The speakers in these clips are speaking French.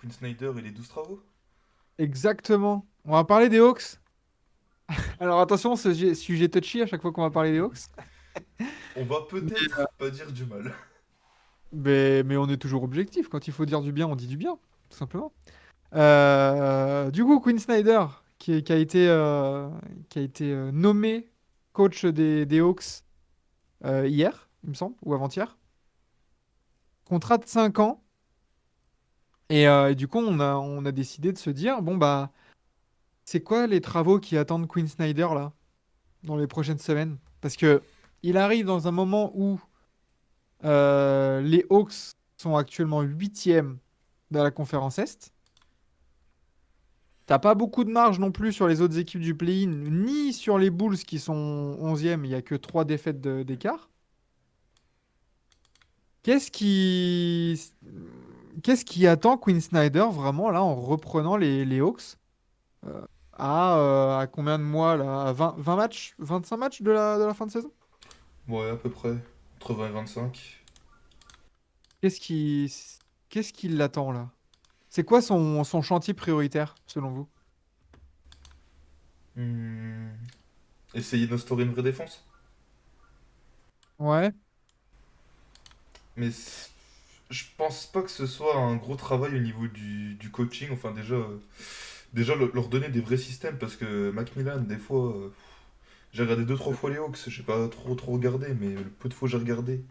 Quinn Snyder et les 12 travaux? Exactement. On va parler des Hawks. Alors attention, ce sujet touchy à chaque fois qu'on va parler des Hawks. On va Mais, peut-être pas dire du mal. mais on est toujours objectif. Quand il faut dire du bien, on dit du bien, tout simplement. Du coup, Quinn Snyder, qui a été nommé coach des Hawks hier, il me semble, ou avant-hier. Contrat de 5 ans. Et du coup, on a décidé de se dire, bon, bah, c'est quoi les travaux qui attendent Quinn Snyder, là, dans les prochaines semaines? Parce que il arrive dans un moment où les Hawks sont actuellement huitièmes de la conférence Est. T'as pas beaucoup de marge non plus sur les autres équipes du play-in, ni sur les Bulls qui sont onzièmes. Il y a que 3 défaites d'écart. Qu'est-ce qui... Qu'est-ce qui attend Quinn Snyder vraiment là en reprenant les Hawks euh, à combien de mois là? À 20 matchs? 25 matchs de la fin de saison? Ouais, à peu près. Entre 20 et 25. Qu'est-ce qui... Qu'est-ce qui l'attend là? C'est quoi son chantier prioritaire selon vous? Hmm. Essayer d'instaurer une vraie défense. Ouais. Mais je pense pas que ce soit un gros travail au niveau du coaching. Enfin, déjà leur donner des vrais systèmes parce que Macmillan, des fois, j'ai regardé deux trois fois les Hawks. J'ai pas trop regardé, mais le peu de fois que j'ai regardé,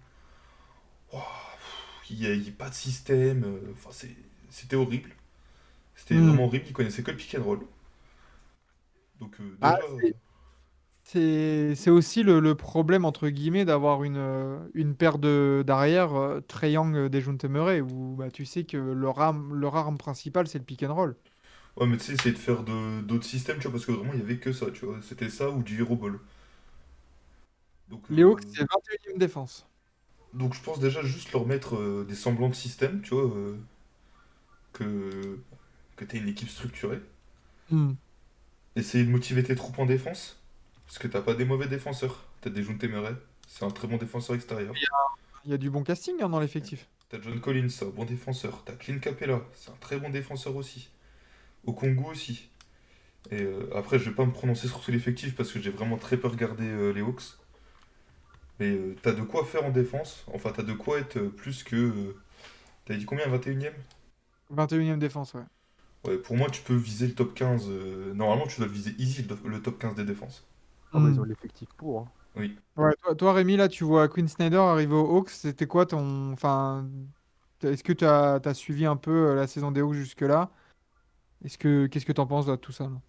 il y a pas de système. Enfin, c'était horrible. C'était Hmm. vraiment horrible. Ils connaissaient que le pick and roll. Donc, Ah, déjà. c'est aussi le problème, entre guillemets, d'avoir une paire d'arrière, Trae Young, Dejounte Murray, où bah, tu sais que leur arme principale, c'est le pick and roll. Ouais, mais tu sais, essayer de faire d'autres systèmes, tu vois, parce que vraiment, il y avait que ça, tu vois. C'était ça ou du hero ball. Donc, Les Hawks, c'est 21e défense. donc je pense déjà juste leur mettre des semblants de système, tu vois, que, que t'aies une équipe structurée. Hmm. Essayer de motiver tes troupes en défense, parce que t'as pas des mauvais défenseurs. T'as des Jun Temeray, c'est un très bon défenseur extérieur. Il y a du bon casting hein, dans l'effectif. T'as John Collins, c'est un bon défenseur. T'as Clint Capella, c'est un très bon défenseur aussi. Au Congo aussi. Et après, je vais pas me prononcer sur tout l'effectif parce que j'ai vraiment très peu regardé les Hawks. Mais t'as de quoi faire en défense. Enfin, t'as de quoi être plus que. T'avais dit combien, 21 e? 21e défense, ouais. Ouais, pour moi, tu peux viser le top 15. Normalement, tu dois le viser easy, le top 15 des défenses. Ah bah ils ont Hmm. l'effectif pour, hein. Oui. Ouais, toi, Rémi, là, tu vois Quinn Snyder arriver aux Hawks, c'était quoi ton... Enfin, est-ce que tu as suivi un peu la saison des Hawks jusque-là? Qu'est-ce que t'en penses là, de tout ça, là?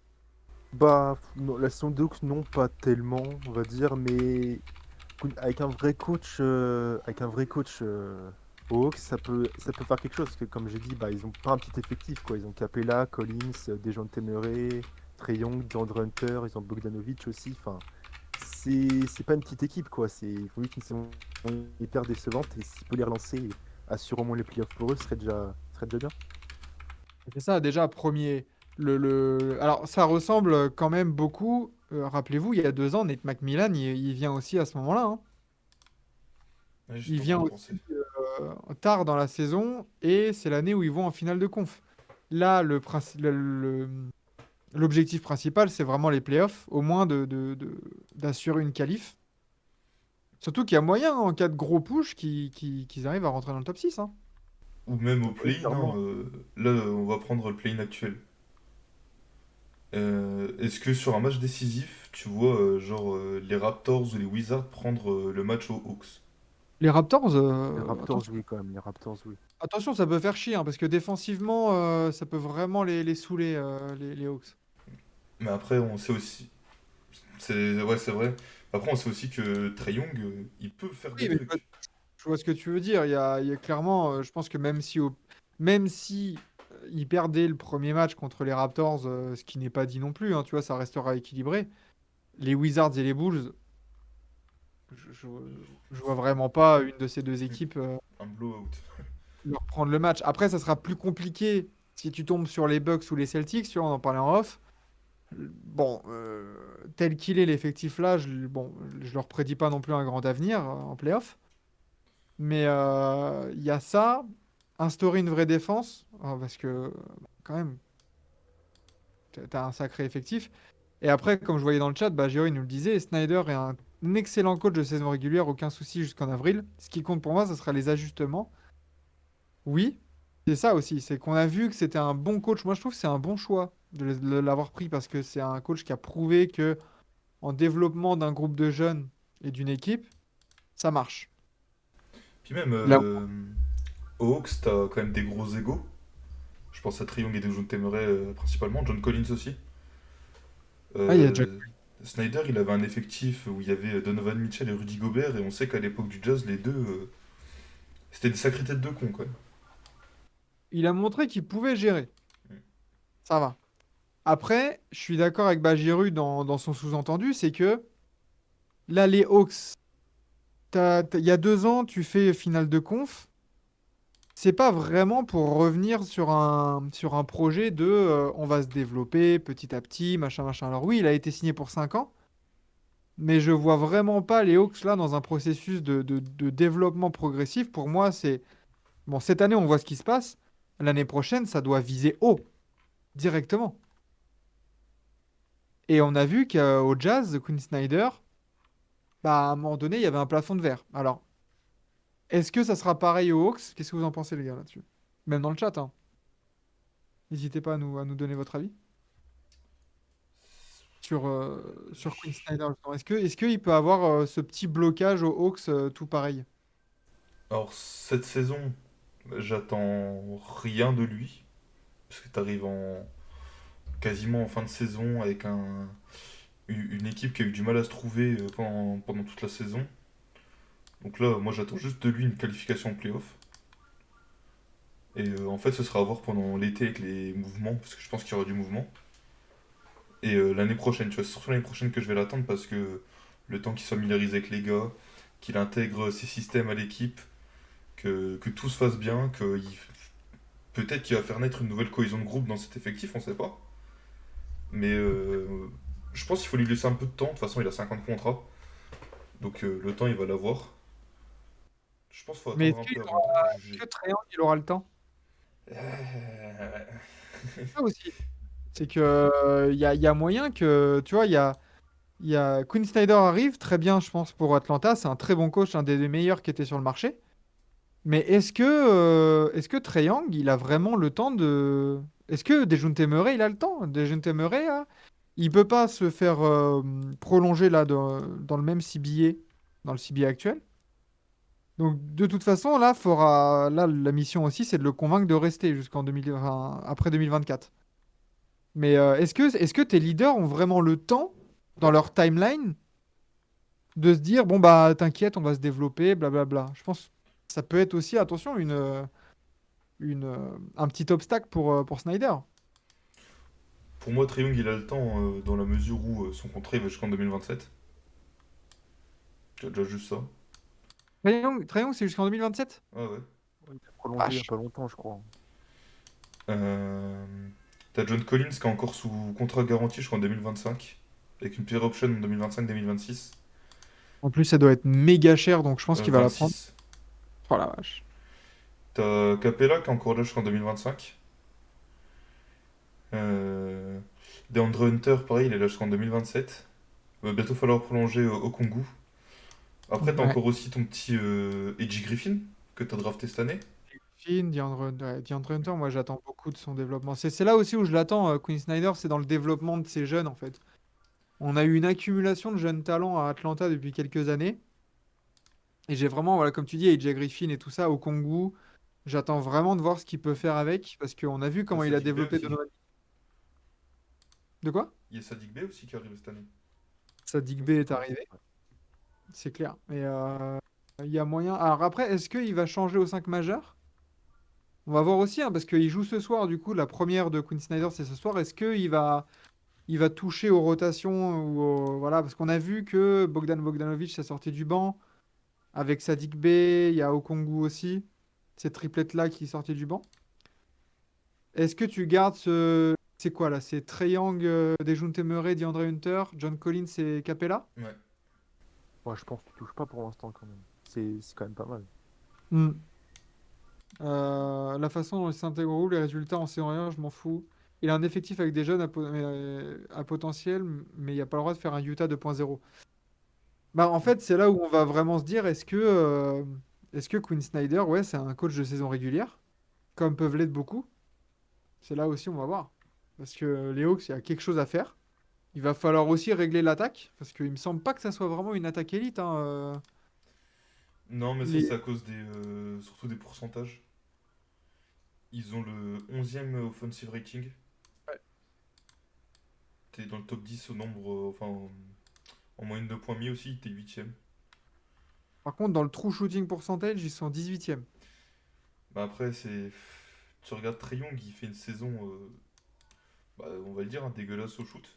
Bah non, la saison de Hawks, non pas tellement, on va dire, mais avec un vrai coach aux Hawks, ça peut faire quelque chose. Parce que comme j'ai dit, bah ils ont pas un petit effectif quoi. Ils ont Capella, Collins, Dejounte Murray, Trae Young, DeAndre Hunter, ils ont Bogdanovic aussi. Enfin, c'est pas une petite équipe quoi. Il faut juste une saison hyper décevante et s'il peut les relancer, et assurer au moins les playoffs pour eux, ce serait déjà bien. C'est ça, déjà, premier. Alors, ça ressemble quand même beaucoup. Rappelez-vous, il y a 2 ans, Nate McMillan, il vient aussi à ce moment-là, hein. Ouais, Il j'étais en vient train de aussi penser. tard dans la saison et c'est l'année où ils vont en finale de conf. Là, l'objectif principal, c'est vraiment les playoffs, au moins d'assurer une qualif. Surtout qu'il y a moyen, en cas de gros push, qu'ils arrivent à rentrer dans le top 6, hein. Ou même au Oui, play-in, hein, clairement. là, on va prendre le play-in actuel. Est-ce que sur un match décisif, tu vois, genre, les Raptors ou les Wizards prendre le match aux Hawks? Les Raptors, Les Raptors, attention. oui, quand même. Les Raptors, oui. Attention, ça peut faire chier, hein, parce que défensivement, ça peut vraiment les saouler, les Hawks. Mais après, on sait aussi. Ouais, c'est vrai. Après, on sait aussi que Trae Young, il peut faire Oui, des mais trucs. je vois ce que tu veux dire. Il y a clairement, je pense que même si ils perdaient le premier match contre les Raptors, ce qui n'est pas dit non plus, hein, tu vois, ça restera équilibré. Les Wizards et les Bulls, je vois vraiment pas une de ces deux équipes Un blowout. leur prendre le match. Après, ça sera plus compliqué si tu tombes sur les Bucks ou les Celtics, tu vois, on en parlait en off. Bon, tel qu'il est l'effectif là, bon, je leur prédis pas non plus un grand avenir en playoff. Mais il y a ça. instaurer une vraie défense, parce que quand même, t'as un sacré effectif. Et après, comme je voyais dans le chat, bah, Géo, il nous le disait, Snyder est un excellent coach de saison régulière, aucun souci jusqu'en avril. Ce qui compte pour moi, ce sera les ajustements. Oui, c'est ça aussi, c'est qu'on a vu que c'était un bon coach. Moi, je trouve que c'est un bon choix de l'avoir pris parce que c'est un coach qui a prouvé que en développement d'un groupe de jeunes et d'une équipe, ça marche. Puis même, Là, aux Hawks, t'as quand même des gros égos. Je pense à Trae Young et Dejounte Temeray principalement, John Collins aussi. il y a Jack. Euh, Snyder, il avait un effectif où il y avait Donovan Mitchell et Rudy Gobert, et on sait qu'à l'époque du Jazz, les deux, c'était des sacrées têtes de con, quand même. Il a montré qu'il pouvait gérer. Ça va. Après, je suis d'accord avec Bajiru dans son sous-entendu, c'est que là, les Hawks, il y a 2 ans, tu fais finale de conf. C'est pas vraiment pour revenir sur un projet de on va se développer petit à petit, machin, machin. Alors oui, il a été signé pour 5 ans, mais je vois vraiment pas les Hawks là dans un processus de développement progressif. Pour moi, c'est bon, cette année, on voit ce qui se passe. L'année prochaine, ça doit viser haut, directement. Et on a vu qu'au Jazz, Quinn Snyder, bah, à un moment donné, il y avait un plafond de verre. Alors, est-ce que ça sera pareil aux Hawks? Qu'est-ce que vous en pensez, les gars, là-dessus? Même dans le chat, hein. N'hésitez pas à nous donner votre avis sur Quinn Snyder, justement. Est-ce qu'il peut avoir ce petit blocage aux Hawks tout pareil? Alors, cette saison, j'attends rien de lui, parce que t'arrives quasiment en fin de saison avec une équipe qui a eu du mal à se trouver pendant toute la saison. Donc là, moi j'attends juste de lui une qualification en playoff. Et en fait, ce sera à voir pendant l'été avec les mouvements, parce que je pense qu'il y aura du mouvement. Et l'année prochaine, tu vois, c'est surtout l'année prochaine que je vais l'attendre parce que le temps qu'il soit familiarisé avec les gars, qu'il intègre ses systèmes à l'équipe, que tout se fasse bien, peut-être qu'il va faire naître une nouvelle cohésion de groupe dans cet effectif, on sait pas. Mais je pense qu'il faut lui laisser un peu de temps. De toute façon, il a 50 contrats. Donc le temps, il va l'avoir. Je pense qu'il faut Mais attendre un peu avant de est-ce que juger. Trae Young, il aura le temps? Euh, Ça aussi. C'est que il y a moyen que, tu vois, il y a Quinn Snyder arrive, très bien, je pense, pour Atlanta. C'est un très bon coach, un des meilleurs qui était sur le marché. Mais est-ce que Trae Young, il a vraiment le temps de... Est-ce que Dejounte Murray, il a le temps? Dejounte Murray, là, il peut pas se faire prolonger là dans le même CBA, dans le CBA actuel. Donc de toute façon, là, la mission aussi, c'est de le convaincre de rester jusqu'en 2000, enfin, après 2024. Mais est-ce que tes leaders ont vraiment le temps dans leur timeline de se dire, bon bah t'inquiète, on va se développer, blablabla. Je pense que ça peut être aussi, attention, un petit obstacle pour Snyder. Pour moi, Trae Young, il a le temps dans la mesure où son contrat il va jusqu'en 2027. Tu as déjà juste ça. Trae Young, c'est jusqu'en 2027? Ah ouais. Il a prolongé il y a Vache. pas longtemps, je crois. Euh, T'as John Collins qui est encore sous contrat garanti jusqu'en 2025. Avec une player option en 2025-2026. En plus, ça doit être méga cher, donc je pense qu'il va la prendre. 26. Oh la vache. T'as Capella qui est encore là jusqu'en 2025. Euh, DeAndre Hunter, pareil, il est là jusqu'en 2027. Va bientôt falloir prolonger au Congo. Après, t'as Ouais. encore aussi ton petit Edgy Griffin que t'as drafté cette année. Finn, DeAndre Hunter, moi j'attends beaucoup de son développement. C'est là aussi où je l'attends, Quinn Snyder, c'est dans le développement de ces jeunes en fait. On a eu une accumulation de jeunes talents à Atlanta depuis quelques années. Et j'ai vraiment, voilà, comme tu dis, AJ Griffin et tout ça au Congo. J'attends vraiment de voir ce qu'il peut faire avec, parce qu'on a vu T'as comment il a Sadiq Bey développé aussi. Donovan. De quoi? Il y a Sadiq Bey aussi qui arrive cette année. Sadik Oui, B c'est est vrai. arrivé, c'est clair. Mais il y a moyen. Alors après, est-ce qu'il va changer au 5 majeur? On va voir aussi, hein, parce qu'il joue ce soir, du coup, la première de Quinn Snyder, c'est ce soir. Est-ce qu'il va toucher aux rotations voilà, parce qu'on a vu que Bogdan Bogdanovic s'est sorti du banc. Avec Sadik Bey, il y a Okongwu aussi. Cette triplette-là qui est sortie du banc. Est-ce que tu gardes ce. C'est quoi là? C'est Trae Young, Dejounte Murray, DeAndre Hunter, John Collins et Capella? Ouais. Moi, je pense que tu touches pas pour l'instant quand même. C'est quand même pas mal. Hmm. La façon dont il s'intègre au groupe, les résultats en saison rien, je m'en fous. Il a un effectif avec des jeunes à potentiel, mais il n'y a pas le droit de faire un Utah 2.0. Bah, en fait, c'est là où on va vraiment se dire est-ce que Quinn Snyder, ouais, c'est un coach de saison régulière, comme peuvent l'être beaucoup. C'est là aussi on va voir. Parce que les Hawks, il y a quelque chose à faire. Il va falloir aussi régler l'attaque, parce qu'il me semble pas que ça soit vraiment une attaque élite, hein. Non, mais ça, Les... c'est à cause surtout des pourcentages. Ils ont le 11e offensive rating. Ouais. T'es dans le top 10 au nombre, enfin, en moyenne de points mis aussi, t'es 8e. Par contre, dans le true shooting percentage, ils sont 18e. Bah après, tu regardes Trae Young, il fait une saison, bah, on va le dire, hein, dégueulasse au shoot,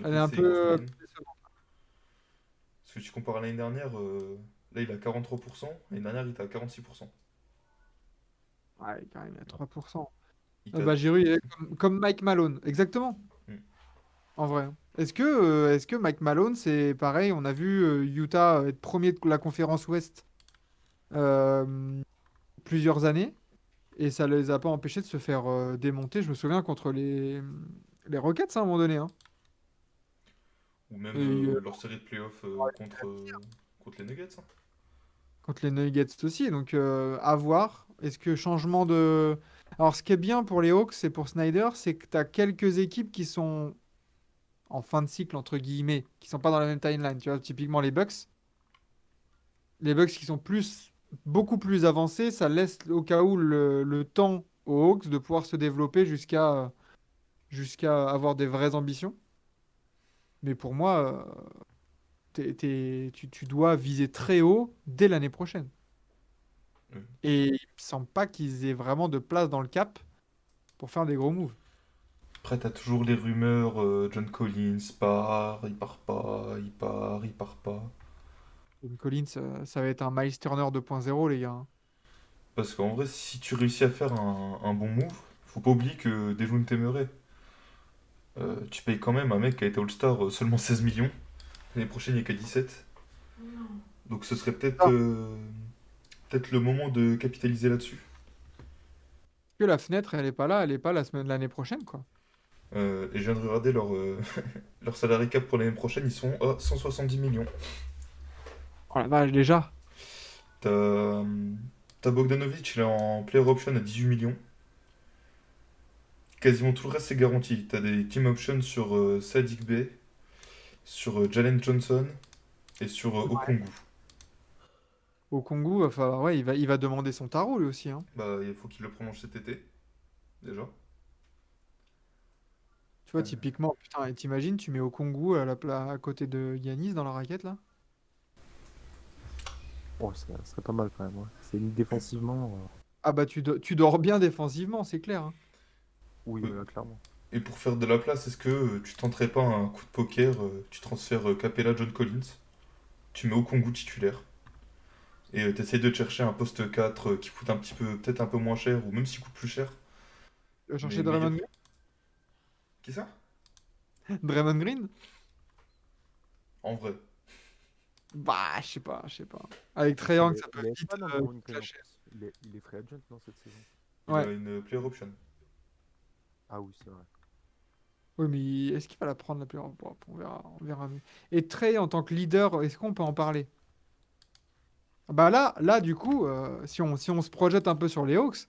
Elle est malgré un ses grosses peu moyennes. Parce que tu compares à l'année dernière, là il a 43%, l'année dernière il était à 46%. ouais, quand même, à 3%. Il Ah t'a... bah, Giroud, il est comme Mike Malone, exactement, Hmm. en vrai. Est-ce que Mike Malone, c'est pareil? On a vu Utah être premier de la conférence Ouest euh, plusieurs années, et ça les a pas empêchés de se faire démonter. Je me souviens contre les Rockets, hein, à un moment donné, hein. Ou même Et, leur série de playoffs contre les Nuggets, hein. contre les Nuggets aussi. Donc, à voir. Est-ce que changement de. Alors, ce qui est bien pour les Hawks et pour Snyder, c'est que tu as quelques équipes qui sont en fin de cycle, entre guillemets, qui sont pas dans la même timeline. Tu vois, typiquement les Bucks. Les Bucks qui sont beaucoup plus avancés, ça laisse au cas où le temps aux Hawks de pouvoir se développer jusqu'à avoir des vraies ambitions. Mais pour moi, tu dois viser très haut dès l'année prochaine. Hmm. Et il me semble pas qu'ils aient vraiment de place dans le cap pour faire des gros moves. Après, t'as toujours les rumeurs, John Collins part, il part pas, il part, il part pas. John Collins, ça va être un Miles Turner 2.0, les gars, hein. Parce qu'en vrai, si tu réussis à faire un bon move, faut pas oublier que Dejounte Murray, tu payes quand même un mec qui a été All-Star seulement 16 millions. L'année prochaine, il n'y a qu'à 17. Donc ce serait peut-être Ah, peut-être le moment de capitaliser là-dessus. que la fenêtre, elle est pas là, elle est pas la semaine de l'année prochaine, quoi. Et je viens de regarder leur salary cap pour l'année prochaine, ils sont à 170 millions. Oh la vache, déjà. T'as t'as Bogdanovic, il est en player option à 18 millions. Quasiment tout le reste c'est garanti. T'as des team options sur Sadiq Bey, sur Jalen Johnson et sur Okongwu. Au Congo, va falloir, ouais, il va demander son tarot, lui aussi, hein. Bah, il faut qu'il le prolonge cet été, déjà. Tu vois, typiquement, putain, et t'imagines, tu mets au Congo à côté de Yanis dans la raquette, là? Oh, ça serait pas mal quand même. Ouais. C'est défensivement. Ah bah, tu dors bien défensivement, c'est clair, hein. Oui, Euh, clairement. Et pour faire de la place, est-ce que tu tenterais pas un coup de poker, tu transfères Capella John Collins, tu mets Okongwu titulaire, et t'essayes de te chercher un poste 4 qui coûte un petit peu, peut-être un peu moins cher, ou même s'il coûte plus cher, Tu vas mais chercher meilleur. Draymond Green? Qui ça? Draymond Green? En vrai. Bah, je sais pas, je sais pas. Avec Trae Il Young, est, ça peut il est vite pas number one pick en clasher. plus. Il est free agent dans cette saison. Il Ouais. a une player option. Ah oui, c'est vrai. Oui, mais est-ce qu'il va la prendre la player? Bon, on verra, on verra. Et Trae, en tant que leader, est-ce qu'on peut en parler? Bah là, du coup, si on se projette un peu sur les Hawks,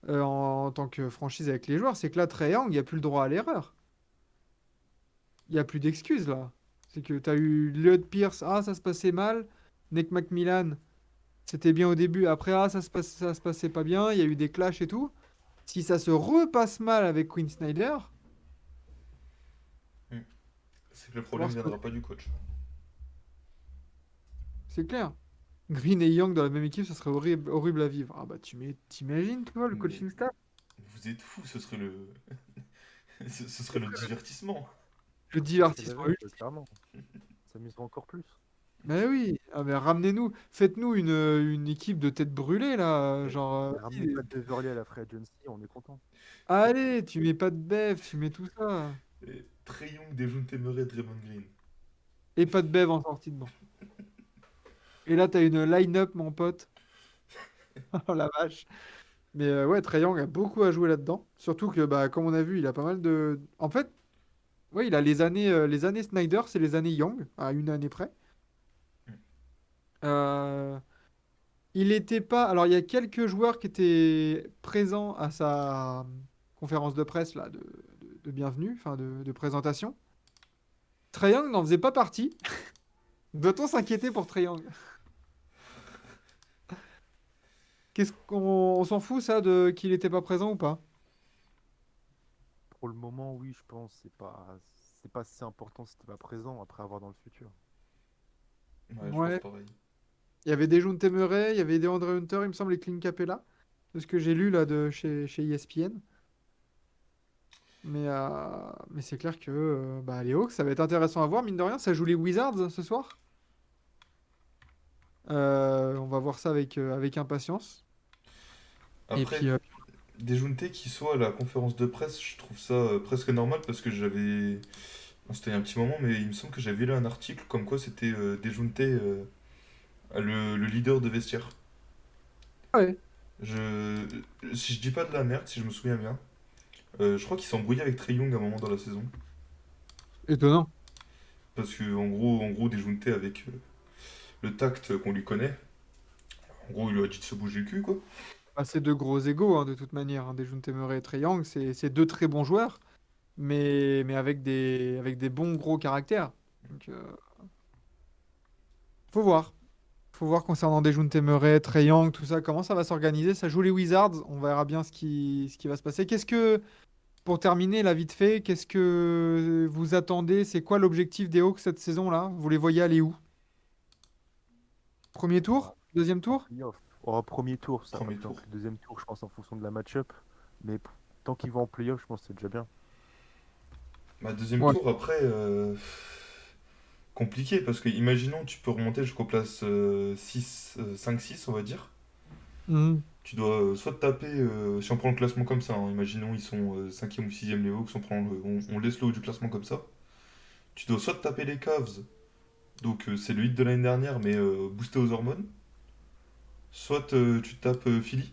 en tant que franchise avec les joueurs, c'est que là, Trae Young, il n'y a plus le droit à l'erreur. Il n'y a plus d'excuses, là. C'est que tu as eu Lloyd Pierce, ah, ça se passait mal. Nick McMillan, c'était bien au début. Après, ah, ça se passait pas bien. Il y a eu des clashs et tout. Si ça se repasse mal avec Quinn Snyder, Hmm. C'est que le il va falloir problème se poser. viendra pas du coach. C'est clair. Green et Young dans la même équipe, ça serait horrible, horrible à vivre. Ah bah t'imagines, toi, le Mais coaching staff? vous êtes fous, ce serait le, ce serait le divertissement. Le Ce serait le divertissement rêve, ultime. clairement. Ça m'amusera encore plus. Mais oui, ah, mais ramenez-nous, faites-nous une équipe de tête brûlée, là. Et, Genre, et ramenez vas-y. pas de Beverly à la free agency, on est content. Allez, tu mets pas de Bev, tu mets tout ça. Et Trae Young, Dejounte Murray, Draymond Green. Et pas de Bev en sortie de banc. Et là, t'as une line-up, mon pote. Oh la vache. Mais ouais, Trae Young a beaucoup à jouer là-dedans. Surtout que, bah, comme on a vu, il a pas mal de. En fait, ouais, il a les années Snyder, c'est les années Young, à une année près. Euh, il était pas. Alors, il y a quelques joueurs qui étaient présents à sa conférence de presse là, de bienvenue, enfin de présentation. Trae Young n'en faisait pas partie. Doit-on s'inquiéter pour Trae Young? Qu'est-ce qu'on on s'en fout ça de qu'il n'était pas présent ou pas? Pour le moment, oui, je pense. C'est pas si important si t'es pas présent après avoir dans le futur. Ouais, je pense Ouais. pareil. Il y avait des Dejounte Murray, il y avait des Andre Hunter, il me semble, et Clint Capella, de ce que j'ai lu là chez ESPN. Mais c'est clair que bah, les Hawks, ça va être intéressant à voir. Mine de rien, ça joue les Wizards ce soir. On va voir ça avec impatience. Et Après, puis, Dejounte qui soit à la conférence de presse, je trouve ça presque normal parce que j'avais. Bon, c'était il y a un petit moment, mais il me semble que j'avais lu un article comme quoi c'était Dejounte le leader de vestiaire. ouais, Je... Si je dis pas de la merde, si je me souviens bien, je crois qu'il s'est embrouillé avec Trae Young à un moment dans la saison. étonnant. Parce que en gros Dejounte avec le tact qu'on lui connaît, en gros il lui a dit de se bouger le cul quoi. Bah, c'est deux gros égaux, hein, de toute manière. Hein, Dejounte Murray et Trae Young, c'est deux très bons joueurs, mais avec des bons gros caractères. Donc, faut voir. Faut voir concernant Dejounte Murray, Trae Young, tout ça, comment ça va s'organiser. Ça joue les Wizards, on verra bien ce qui va se passer. Pour terminer, là, vite fait, qu'est-ce que vous attendez? C'est quoi l'objectif des Hawks cette saison-là? Vous les voyez aller où? Premier Bah, tour? Deuxième en tour? playoff. Au premier tour, ça. Premier Donc tour. le deuxième tour, je pense en fonction de la match-up. Mais tant qu'ils vont en playoff, je pense que c'est déjà bien. Bah, deuxième Ouais. tour après, compliqué parce que imaginons tu peux remonter jusqu'aux places 6, 5-6 on va dire. Mhm. Tu dois soit te taper, si on prend le classement comme ça, hein, imaginons ils sont 5e ou 6e les Hawks, on laisse le haut du classement comme ça. Tu dois soit te taper les Cavs, donc c'est le hit de l'année dernière mais boosté aux hormones, soit tu te tapes Philly.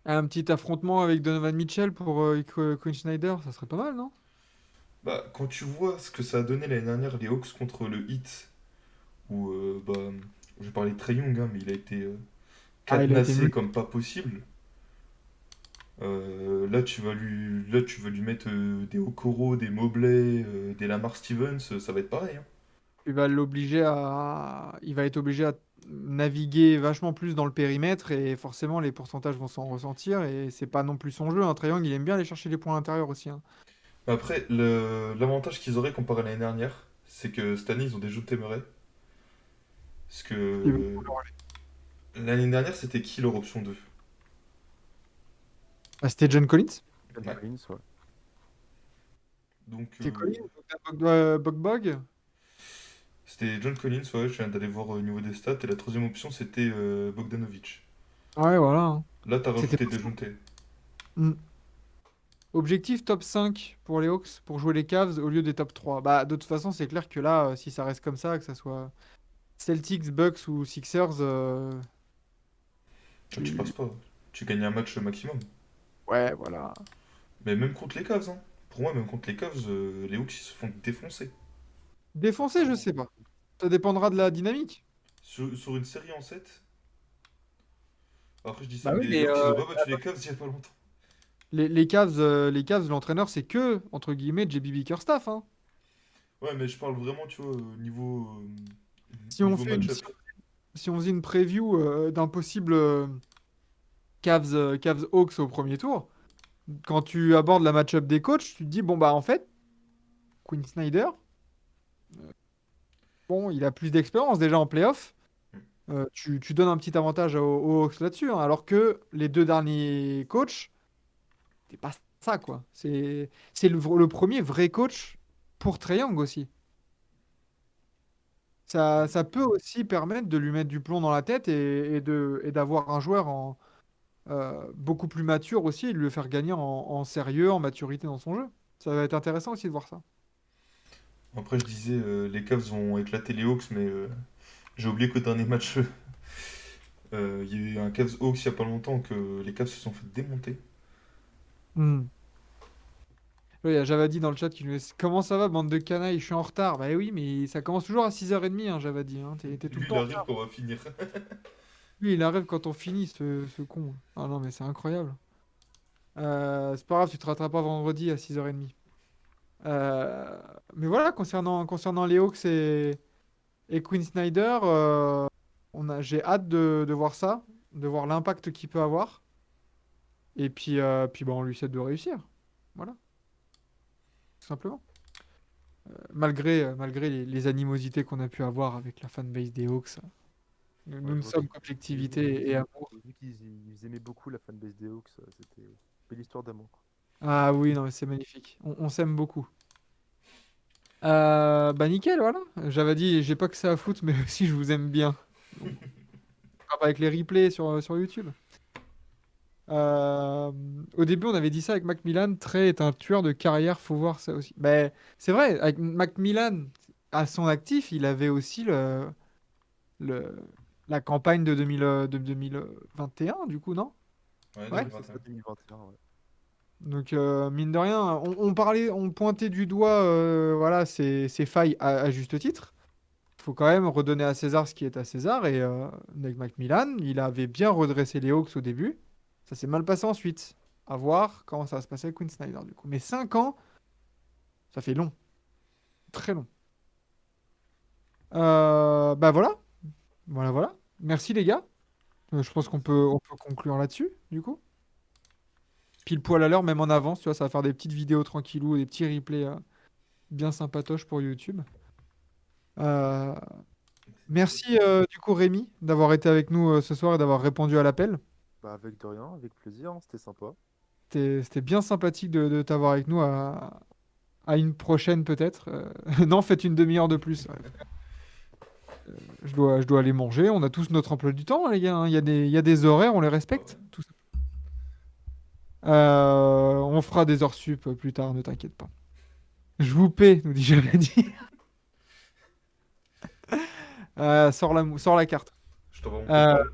Un petit affrontement avec Donovan Mitchell pour Quinn Snyder, ça serait pas mal, non? Bah, quand tu vois ce que ça a donné l'année dernière les Hawks contre le Heat, où bah, je vais parler de Trae Young, hein, mais il a été Ah, il a été cadenassé nul. comme pas possible. Là, tu vas lui mettre des Okoro, des Mobley, des Lamar Stevens, ça va être pareil, hein. Il va être obligé à naviguer vachement plus dans le périmètre et forcément les pourcentages vont s'en ressentir et c'est pas non plus son jeu. Un Triangle, il aime bien aller chercher les points à l'intérieur aussi. Hein. Après, l'avantage qu'ils auraient comparé à l'année dernière, c'est que cette année, ils ont des jeux de Temeray. Parce que Il veut- l'année dernière, c'était qui leur option 2? Ah, c'était John Collins? Ben Ouais. Collins, ouais. Donc, C'était Collins? Bog? c'était John Collins, ouais, je viens d'aller voir au niveau des stats. Et la troisième option, c'était Bogdanovic. Ouais, voilà. Hein. Là, t'as C'était rajouté pas ça. Dejounte. Hmm. Objectif top 5 pour les Hawks pour jouer les Cavs au lieu des top 3. Bah, de toute façon, c'est clair que là, si ça reste comme ça, que ça soit Celtics, Bucks ou Sixers, Là, tu passes tu. pas. Tu gagnes un match maximum. Ouais, voilà. Mais même contre les Cavs, hein. Pour moi, même contre les Cavs, les Hawks, ils se font défoncer. Défoncer, je Clairement. sais pas. Ça dépendra de la dynamique. Sur une série en 7. Après, je dis ça, Bah mais oui, les mais Hawks, ils ont pas battu les Cavs il y a pas longtemps. Les Cavs, l'entraîneur, c'est que, entre guillemets, JB Bickerstaff. Hein. Ouais, mais je parle vraiment, tu vois, Si on niveau fait une, match-up. si on faisait une preview d'un possible Cavs Hawks au premier tour, quand tu abordes la match-up des coachs, tu te dis, bon, bah, en fait, Quinn Snyder, bon, il a plus d'expérience déjà en playoff. Tu donnes un petit avantage aux Hawks là-dessus, hein, alors que les deux derniers coachs, c'est pas ça, quoi. C'est le premier vrai coach pour Trae Young aussi. Ça peut aussi permettre de lui mettre du plomb dans la tête et d'avoir un joueur beaucoup plus mature aussi et de le faire gagner en sérieux, en maturité dans son jeu. Ça va être intéressant aussi de voir ça. Après, je disais, les Cavs vont éclater les Hawks, mais j'ai oublié qu'au dernier match, Il y a eu un Cavs Hawks il y a pas longtemps que les Cavs se sont fait démonter. Hmm. Oui, il y a Javadi dans le chat qui nous dit comment ça va, bande de canailles, je suis en retard. Bah oui, mais ça commence toujours à 6h30, hein, Javadi. Hein. T'es tout le Lui, temps il en arrive retard. quand on va finir. Lui, il arrive quand on finit, ce con. Ah non, mais c'est incroyable. C'est pas grave, tu te rattrapes vendredi à 6h30. Euh, mais voilà, concernant les Hawks et Quinn Snyder, j'ai hâte de voir ça, de voir l'impact qu'il peut avoir. Et puis bah, on lui souhaite de réussir. Voilà, tout simplement. Malgré les animosités qu'on a pu avoir avec la fanbase des Hawks, nous Ouais, ne je vois sommes j'ai vu qu'objectivité et amour. j'ai vu qu'ils aimaient beaucoup la fanbase des Hawks. C'était une belle histoire d'amour. Ah oui, non, mais c'est magnifique. On s'aime beaucoup. Bah nickel, voilà. J'avais dit, j'ai pas que ça à foutre, mais aussi je vous aime bien. Donc, avec les replays sur YouTube. Euh, Au début, on avait dit ça avec Macmillan. Trey est un tueur de carrière, faut voir ça aussi. Mais c'est vrai, avec Macmillan, à son actif, il avait aussi le, la campagne de 2021, du coup, non? Ouais, Ouais. Ouais, c'est ça, 2021. 2021. Ouais. Donc, mine de rien, on pointait du doigt voilà, ses failles à juste titre. Il faut quand même redonner à César ce qui est à César. Et Nate McMillan, il avait bien redressé les Hawks au début. Ça s'est mal passé ensuite. À voir comment ça va se passer avec Quinn Snyder, du coup. Mais 5 ans, ça fait long. Très long. Bah voilà. Voilà, voilà. Merci les gars. Je pense qu'on peut conclure là-dessus, du coup. Pile poil à l'heure, même en avance. Tu vois, ça va faire des petites vidéos tranquillou, des petits replays bien sympatoches pour YouTube. Euh, Merci du coup Rémi d'avoir été avec nous ce soir et d'avoir répondu à l'appel. Bah, avec de rien, avec plaisir, hein, c'était sympa. C'était bien sympathique de t'avoir avec nous à une prochaine peut-être. Non, faites une demi-heure de plus. Ouais. Je dois aller manger. On a tous notre emploi du temps, hein, les gars. Hein. Il y a des horaires, on les Bah ouais. respecte. Tout ça. On fera des heures sup plus tard, ne t'inquiète pas. Je vous paie, nous dit j'avais dit. Sors la carte. Je t'envoie mon Euh, PayPal.